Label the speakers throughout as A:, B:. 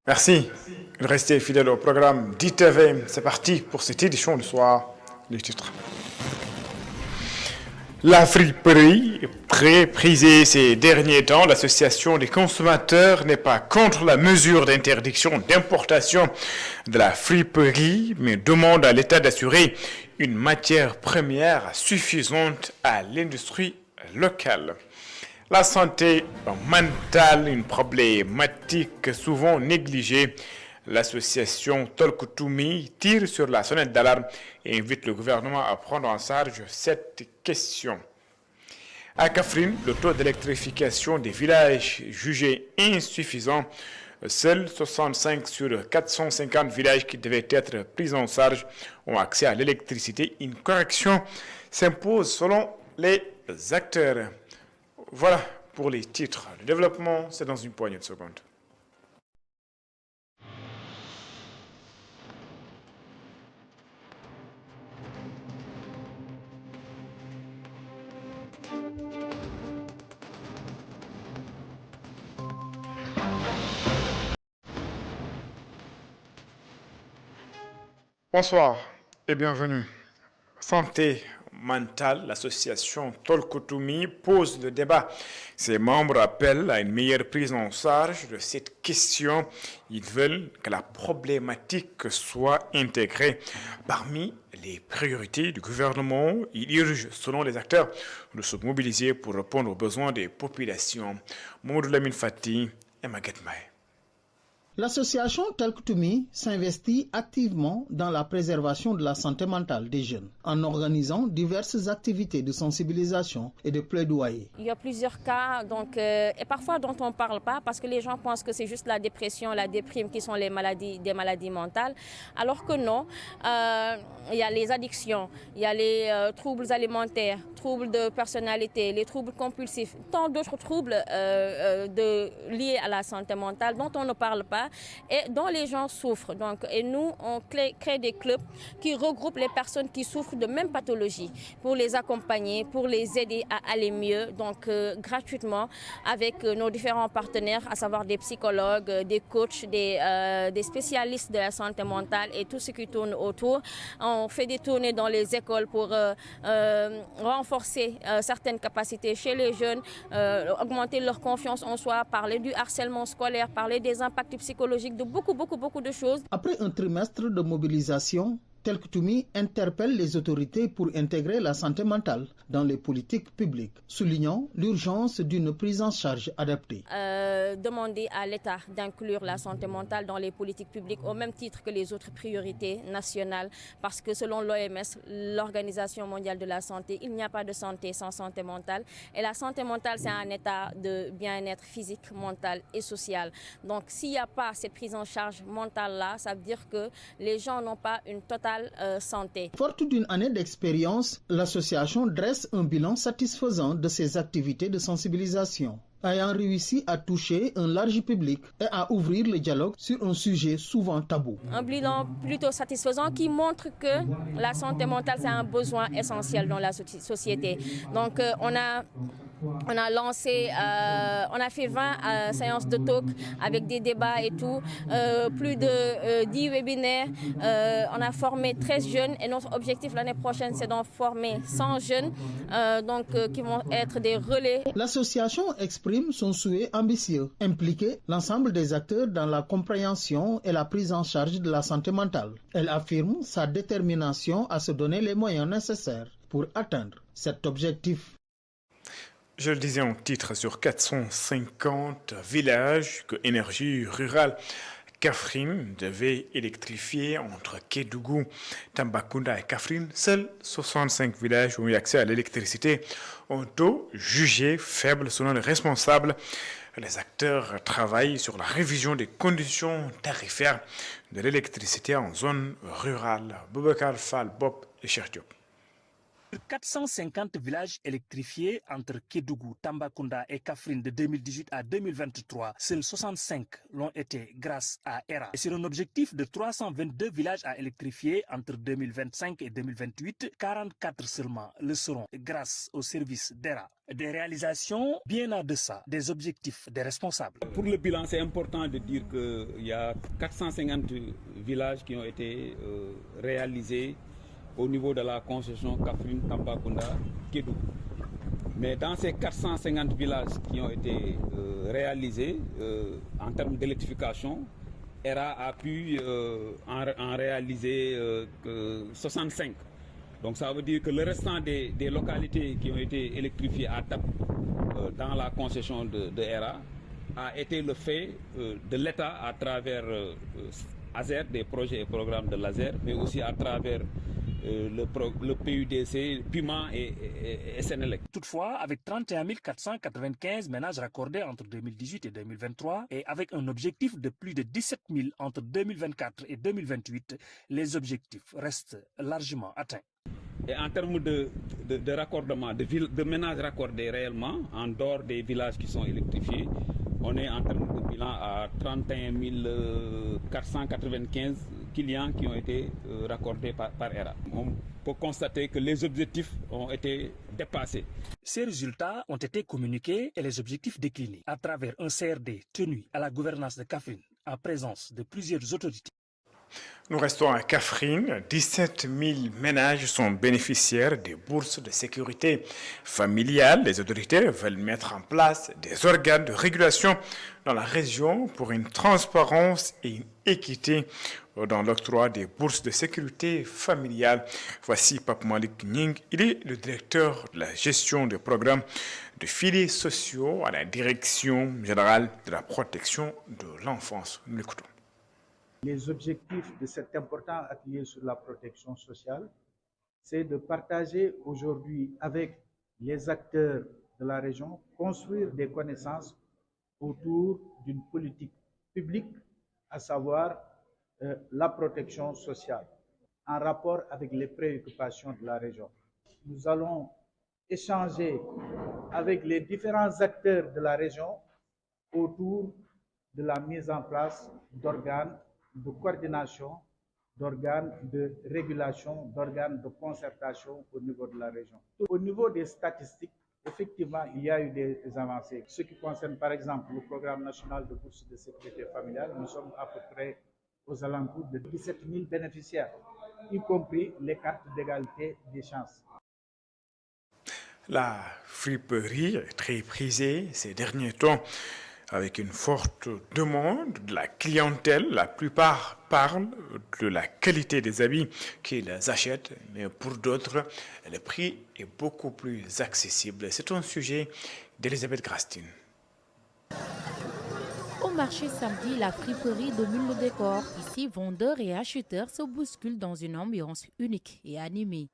A: Merci. Restez fidèles au programme d'ITV. C'est parti pour cette édition du soir. Les titres. La friperie, très prisée ces derniers temps, l'association des consommateurs n'est pas contre la mesure d'interdiction d'importation de la friperie, mais demande à l'État d'assurer une matière première suffisante à l'industrie locale. La santé mentale, une problématique souvent négligée. L'association Tolkutumi tire sur la sonnette d'alarme et invite le gouvernement à prendre en charge cette question. À Kaffrine, le taux d'électrification des villages jugé insuffisant. Seuls 65 sur 450 villages qui devaient être pris en charge ont accès à l'électricité. Une correction s'impose selon les acteurs. Voilà pour les titres. Le développement, c'est dans une poignée de secondes. Bonsoir et bienvenue. Santé mentale, l'association Tolkutumi pose le débat. Ses membres appellent à une meilleure prise en charge de cette question. Ils veulent que la problématique soit intégrée parmi les priorités du gouvernement. Ils urgent, selon les acteurs, de se mobiliser pour répondre aux besoins des populations. Mamadou Lamine Fati et Maguette Maé.
B: L'association Tolkutumi s'investit activement dans la préservation de la santé mentale des jeunes en organisant diverses activités de sensibilisation et de plaidoyer.
C: Il y a plusieurs cas et parfois dont on ne parle pas parce que les gens pensent que c'est juste la dépression, la déprime qui sont des maladies mentales, alors que non. Il y a les addictions, il y a les troubles alimentaires, troubles de personnalité, les troubles compulsifs, tant d'autres troubles liés à la santé mentale dont on ne parle pas et dont les gens souffrent. Et nous, on crée des clubs qui regroupent les personnes qui souffrent de mêmes pathologies pour les accompagner, pour les aider à aller mieux, gratuitement avec nos différents partenaires, à savoir des psychologues, des coachs, des spécialistes de la santé mentale et tout ce qui tourne autour. On fait des tournées dans les écoles pour renforcer certaines capacités chez les jeunes, augmenter leur confiance en soi, parler du harcèlement scolaire, parler des impacts psychologiques, de beaucoup de choses.
B: Après un trimestre de mobilisation, Tolkutumi interpelle les autorités pour intégrer la santé mentale dans les politiques publiques, soulignant l'urgence d'une prise en charge adaptée.
C: Demander à l'État d'inclure la santé mentale dans les politiques publiques au même titre que les autres priorités nationales, parce que selon l'OMS, l'Organisation mondiale de la santé, il n'y a pas de santé sans santé mentale. Et la santé mentale, c'est un état de bien-être physique, mental et social. Donc s'il n'y a pas cette prise en charge mentale-là, ça veut dire que les gens n'ont pas une totale santé.
B: Forte d'une année d'expérience, l'association dresse un bilan satisfaisant de ses activités de sensibilisation, ayant réussi à toucher un large public et à ouvrir le dialogue sur un sujet souvent tabou.
C: Un bilan plutôt satisfaisant qui montre que la santé mentale, c'est un besoin essentiel dans la société. Donc on a lancé, on a fait 20 séances de talk avec des débats et tout, plus de 10 webinaires. On a formé 13 jeunes et notre objectif l'année prochaine, c'est d'en former 100 jeunes qui vont être des relais.
B: L'association exprime son souhait ambitieux, impliquer l'ensemble des acteurs dans la compréhension et la prise en charge de la santé mentale. Elle affirme sa détermination à se donner les moyens nécessaires pour atteindre cet objectif.
A: Je le disais en titre, sur 450 villages que Énergie Rurale Kaffrine devait électrifier entre Kédougou, Tambacounda et Kaffrine. Seuls 65 villages ont eu accès à l'électricité, un taux jugé faible selon les responsables. Les acteurs travaillent sur la révision des conditions tarifaires de l'électricité en zone rurale. Boubacar Fall, Bob et Cheikh Diop.
D: 450 villages électrifiés entre Kédougou, Tambacounda et Kaffrine de 2018 à 2023. Seuls 65 l'ont été grâce à ERA. Et sur un objectif de 322 villages à électrifier entre 2025 et 2028, 44 seulement le seront grâce au service d'ERA. Des réalisations bien en deçà des objectifs des responsables.
E: Pour le bilan, c'est important de dire qu'il y a 450 villages qui ont été réalisés au niveau de la concession Kaffrine, Tambacounda, Kédougou. Mais dans ces 450 villages qui ont été réalisés en termes d'électrification, ERA a pu en réaliser 65. Donc ça veut dire que le restant des localités qui ont été électrifiées à TAP dans la concession de ERA a été le fait de l'État à travers ASER, des projets et programmes de l'ASER, mais aussi à travers le PUDC, PUMA et SNLEC.
D: Toutefois, avec 31 495 ménages raccordés entre 2018 et 2023 et avec un objectif de plus de 17 000 entre 2024 et 2028, les objectifs restent largement atteints.
E: Et en termes de raccordement, de ménages raccordés réellement, en dehors des villages qui sont électrifiés, on est en termes de bilan à 31 495 clients qui ont été raccordés par ERA. On peut constater que les objectifs ont été dépassés.
D: Ces résultats ont été communiqués et les objectifs déclinés à travers un CRD tenu à la gouvernance de Kaffrine en présence de plusieurs autorités.
A: Nous restons à Kaffrine. 17 000 ménages sont bénéficiaires des bourses de sécurité familiale. Les autorités veulent mettre en place des organes de régulation dans la région pour une transparence et une équité dans l'octroi des bourses de sécurité familiale. Voici Pape Malik Ning. Il est le directeur de la gestion des programmes de filets sociaux à la Direction générale de la protection de l'enfance. Nous l'écoutons.
F: Les objectifs de cet important atelier sur la protection sociale, c'est de partager aujourd'hui avec les acteurs de la région, construire des connaissances autour d'une politique publique, à savoir la protection sociale, en rapport avec les préoccupations de la région. Nous allons échanger avec les différents acteurs de la région autour de la mise en place d'organes de coordination, d'organes de régulation, d'organes de concertation au niveau de la région. Au niveau des statistiques, effectivement, il y a eu des avancées. Ce qui concerne par exemple le programme national de bourse de sécurité familiale, nous sommes à peu près aux alentours de 17 000 bénéficiaires, y compris les cartes d'égalité des chances.
A: La friperie est très prisée ces derniers temps. Avec une forte demande de la clientèle, la plupart parlent de la qualité des habits qu'ils achètent, mais pour d'autres, le prix est beaucoup plus accessible. C'est un sujet d'Elisabeth Grastine.
G: Au marché samedi, la friperie domine le décor. Ici, vendeurs et acheteurs se bousculent dans une ambiance unique et animée.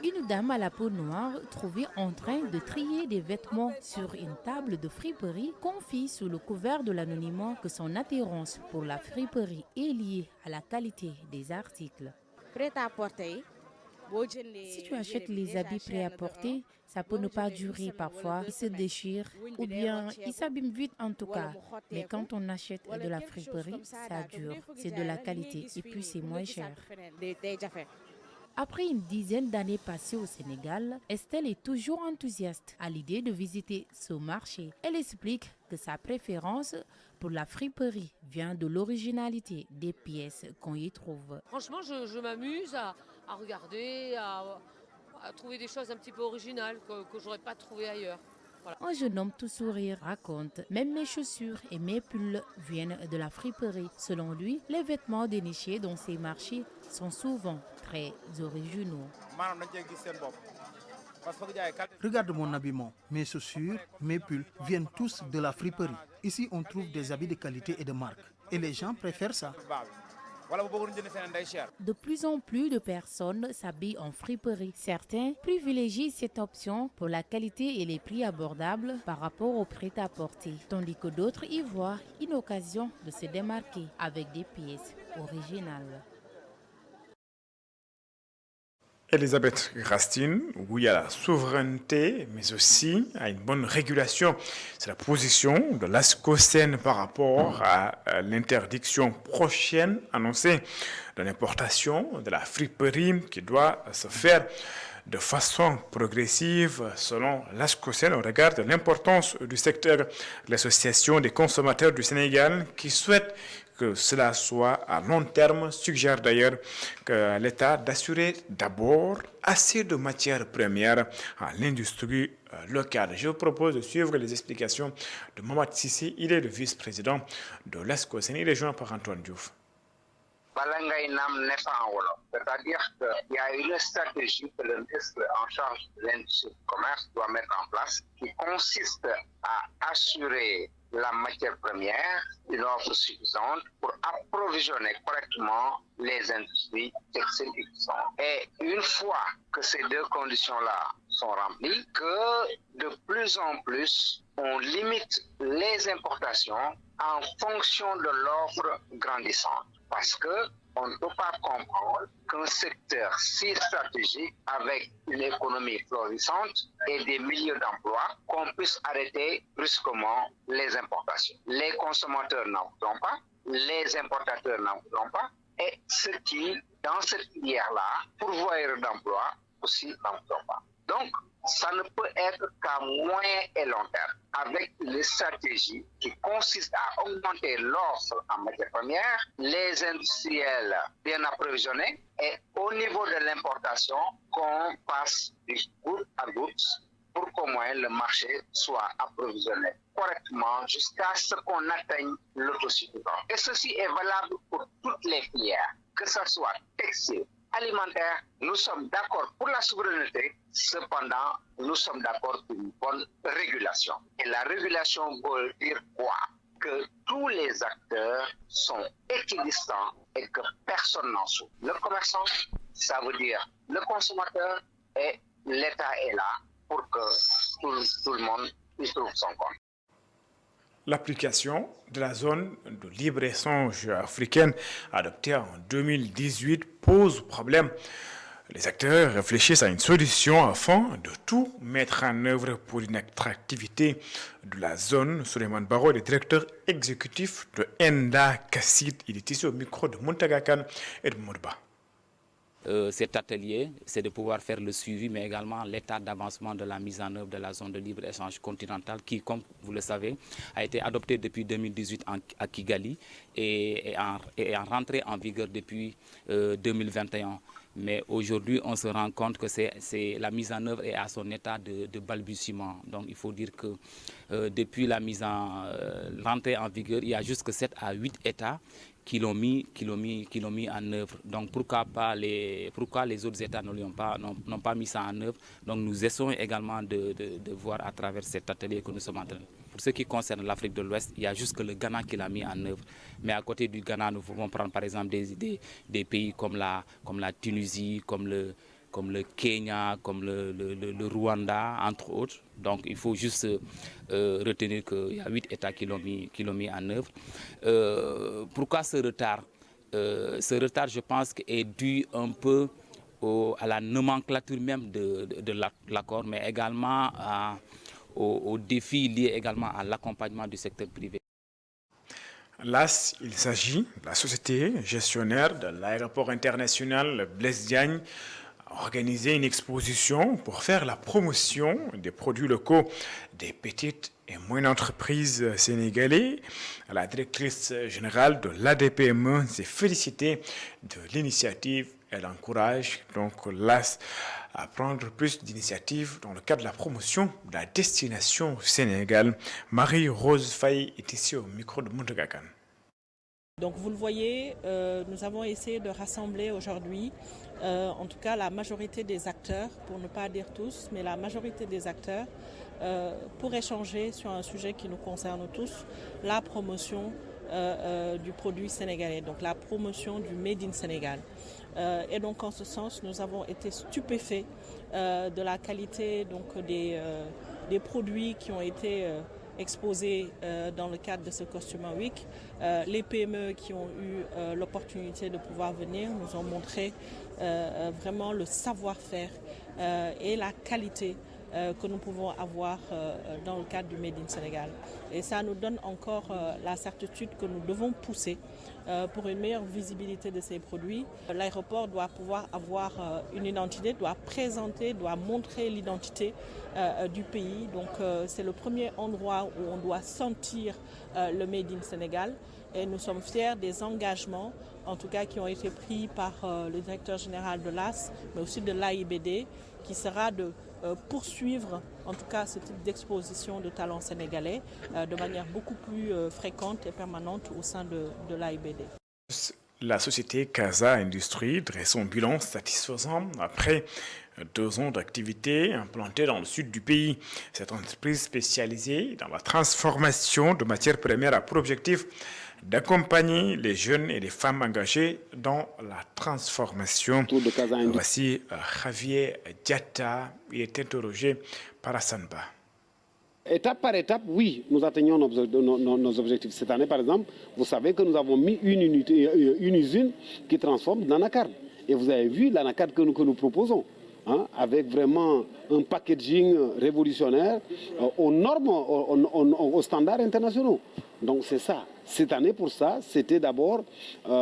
G: Une dame à la peau noire, trouvée en train de trier des vêtements sur une table de friperie, confie sous le couvert de l'anonymat que son attirance pour la friperie est liée à la qualité des articles. Si tu achètes les habits prêts à porter, ça peut ne pas durer parfois, ils se déchirent ou bien ils s'abîment vite en tout cas. Mais quand on achète de la friperie, ça dure, c'est de la qualité et puis c'est moins cher. Après une dizaine d'années passées au Sénégal, Estelle est toujours enthousiaste à l'idée de visiter ce marché. Elle explique que sa préférence pour la friperie vient de l'originalité des pièces qu'on y trouve.
H: Franchement, je m'amuse à regarder, à trouver des choses un petit peu originales que je n'aurais pas trouvées ailleurs. Voilà.
G: Un jeune homme tout sourire raconte « Même mes chaussures et mes pulls viennent de la friperie ». Selon lui, les vêtements dénichés dans ces marchés sont souvent très originaux.
B: Regarde mon habillement, mes chaussures, mes pulls viennent tous de la friperie. Ici, on trouve des habits de qualité et de marque. Et les gens préfèrent ça.
G: De plus en plus de personnes s'habillent en friperie. Certains privilégient cette option pour la qualité et les prix abordables par rapport au prêt-à-porter, tandis que d'autres y voient une occasion de se démarquer avec des pièces originales.
A: Elisabeth Rastine, oui à la souveraineté, mais aussi à une bonne régulation. C'est la position de l'ASCOSEN par rapport à l'interdiction prochaine annoncée de l'importation de la friperie qui doit se faire de façon progressive selon l'ASCOSEN au regard de l'importance du secteur. L'Association des consommateurs du Sénégal qui souhaite que cela soit à long terme suggère d'ailleurs que l'État d'assurer d'abord assez de matières premières à l'industrie locale. Je vous propose de suivre les explications de Mamad Sissi. Il est le vice-président de l'ASCOSEN. Il est joint par Antoine Diouf.
I: C'est-à-dire qu'il y a une stratégie que le ministre en charge de l'industrie du commerce doit mettre en place qui consiste à assurer la matière première, une offre suffisante pour approvisionner correctement les industries textiles et cuisson. Et une fois que ces deux conditions-là sont remplies, que de plus en plus, on limite les importations en fonction de l'offre grandissante. Parce que on ne peut pas comprendre qu'un secteur si stratégique avec une économie florissante et des milliers d'emplois, qu'on puisse arrêter brusquement les importations. Les consommateurs n'en voudront pas, les importateurs n'en voudront pas, et ceux qui, dans cette filière-là, pourvoyeurs d'emplois, aussi n'en voudront pas. Donc, ça ne peut être qu'à moyen et long terme, avec les stratégies qui consistent à augmenter l'offre en matières premières, les industriels bien approvisionnés, et au niveau de l'importation, qu'on passe du goutte à goutte pour qu'au moins le marché soit approvisionné correctement jusqu'à ce qu'on atteigne l'autosuffisance. Et ceci est valable pour toutes les filières, que ce soit textile, alimentaire. Nous sommes d'accord pour la souveraineté, cependant, nous sommes d'accord pour une bonne régulation. Et la régulation veut dire quoi? Que tous les acteurs sont équidistants et que personne n'en souffre. Le commerçant, ça veut dire le consommateur, et l'État est là pour que tout le monde y trouve son compte.
A: L'application de la zone de libre-échange africaine adoptée en 2018 pose problème. Les acteurs réfléchissent à une solution afin de tout mettre en œuvre pour une attractivité de la zone. Souleymane Baro est le directeur exécutif de Enda Kassid. Il est ici au micro de Montagakan et de Mourba.
J: Cet atelier, c'est de pouvoir faire le suivi, mais également l'état d'avancement de la mise en œuvre de la zone de libre-échange continentale qui, comme vous le savez, a été adoptée depuis 2018 à Kigali et en rentrée en vigueur depuis 2021. Mais aujourd'hui, on se rend compte que la mise en œuvre est à son état de balbutiement. Donc il faut dire que depuis la rentrée en vigueur, il y a jusque 7 à 8 États qui l'ont mis en œuvre. Donc pourquoi les autres États n'ont pas mis ça en œuvre? Donc nous essayons également de voir à travers cet atelier que nous sommes en train. Pour ce qui concerne l'Afrique de l'Ouest, il y a juste que le Ghana qui l'a mis en œuvre. Mais à côté du Ghana, nous pouvons prendre par exemple des pays comme la Tunisie, comme le Kenya, comme le Rwanda, entre autres. Donc il faut juste retenir qu'il y a 8 États qui l'ont mis en œuvre. Pourquoi ce retard? Ce retard, je pense, est dû un peu à la nomenclature même de l'accord, mais également aux défis liés également à l'accompagnement du secteur privé.
A: Là, il s'agit de la société gestionnaire de l'aéroport international Blaise Diagne organiser une exposition pour faire la promotion des produits locaux des petites et moyennes entreprises sénégalaises. La directrice générale de l'ADPME s'est félicitée de l'initiative. Elle encourage donc l'AS à prendre plus d'initiatives dans le cadre de la promotion de la destination Sénégal. Marie-Rose Faye est ici au micro de Montagakan.
K: Donc vous le voyez, nous avons essayé de rassembler aujourd'hui, en tout cas la majorité des acteurs, pour ne pas dire tous, mais la majorité des acteurs, pour échanger sur un sujet qui nous concerne tous, la promotion du produit sénégalais, donc la promotion du Made in Sénégal. Et donc en ce sens, nous avons été stupéfaits de la qualité donc, des produits qui ont été exposés dans le cadre de ce Customer Week. Les PME qui ont eu l'opportunité de pouvoir venir nous ont montré vraiment le savoir-faire et la qualité que nous pouvons avoir dans le cadre du Made in Sénégal. Et ça nous donne encore la certitude que nous devons pousser pour une meilleure visibilité de ces produits. L'aéroport doit pouvoir avoir une identité, doit présenter, doit montrer l'identité du pays. Donc c'est le premier endroit où on doit sentir le Made in Sénégal. Et nous sommes fiers des engagements, en tout cas qui ont été pris par le directeur général de l'AS, mais aussi de l'AIBD, qui sera de poursuivre en tout cas ce type d'exposition de talents sénégalais de manière beaucoup plus fréquente et permanente au sein de l'AIBD.
A: La société Casa Industrie dresse son bilan satisfaisant après 2 ans d'activité implantée dans le sud du pays. Cette entreprise spécialisée dans la transformation de matières premières a pour objectif d'accompagner les jeunes et les femmes engagées dans la transformation. Voici Javier Diatta, il est interrogé par Hassan Ba.
L: Étape par étape, oui, nous atteignons nos objectifs. Cette année, par exemple, vous savez que nous avons mis une usine qui transforme l'anacarde. Et vous avez vu l'anacarde que nous proposons, hein, avec vraiment un packaging révolutionnaire aux normes, aux standards internationaux. Donc c'est ça. Cette année, pour ça, c'était d'abord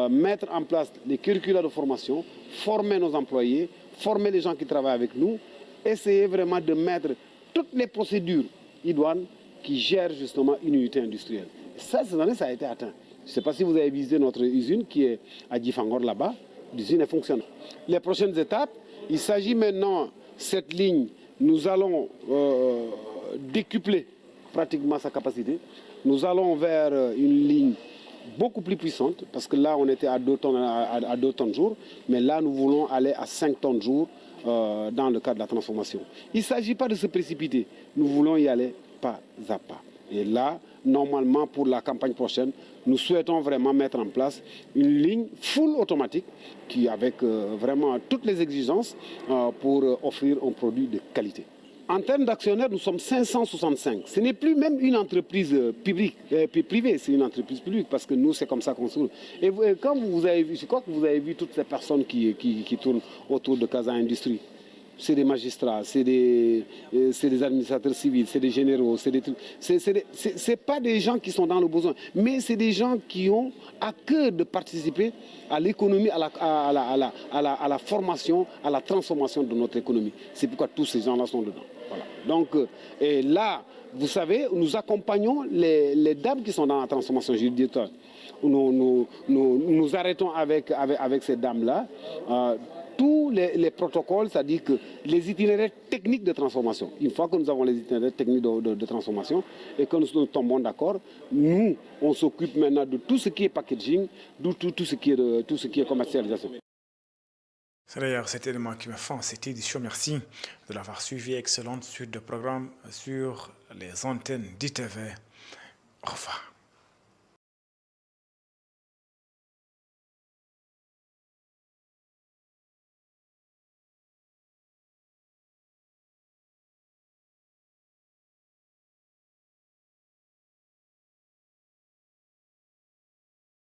L: mettre en place les curricula de formation, former nos employés, former les gens qui travaillent avec nous, essayer vraiment de mettre toutes les procédures idoines qui gèrent justement une unité industrielle. Ça, cette année, ça a été atteint. Je ne sais pas si vous avez visité notre usine qui est à Djifangor là-bas. L'usine est fonctionnelle. Les prochaines étapes, il s'agit maintenant, cette ligne, nous allons décupler pratiquement sa capacité. Nous allons vers une ligne beaucoup plus puissante, parce que là, on était à 2 tonnes jour, mais là, nous voulons aller à 5 tonnes jour dans le cadre de la transformation. Il ne s'agit pas de se précipiter, nous voulons y aller pas à pas. Et là, normalement, pour la campagne prochaine, nous souhaitons vraiment mettre en place une ligne full automatique qui, avec vraiment toutes les exigences pour offrir un produit de qualité. En termes d'actionnaires, nous sommes 565. Ce n'est plus même une entreprise privée, c'est une entreprise publique, parce que nous, c'est comme ça qu'on se trouve. Et quand vous avez vu, je crois que vous avez vu toutes ces personnes qui tournent autour de Casa Industrie. C'est des magistrats, c'est des administrateurs civils, c'est des généraux, c'est pas des gens qui sont dans le besoin, mais c'est des gens qui ont à cœur de participer à l'économie, à la formation, à la transformation de notre économie. C'est pourquoi tous ces gens-là sont dedans. Voilà. Donc, et là, vous savez, nous accompagnons les dames qui sont dans la transformation. Je dis, nous arrêtons avec ces dames-là. Tous les protocoles, c'est-à-dire que les itinéraires techniques de transformation, une fois que nous avons les itinéraires techniques de transformation et que nous tombons d'accord, nous, on s'occupe maintenant de tout ce qui est packaging, de tout ce qui est commercialisation.
A: C'est d'ailleurs cet élément qui me fait en cette édition. Merci de l'avoir suivi. Excellente suite de programmes sur les antennes d'ITV. Au revoir.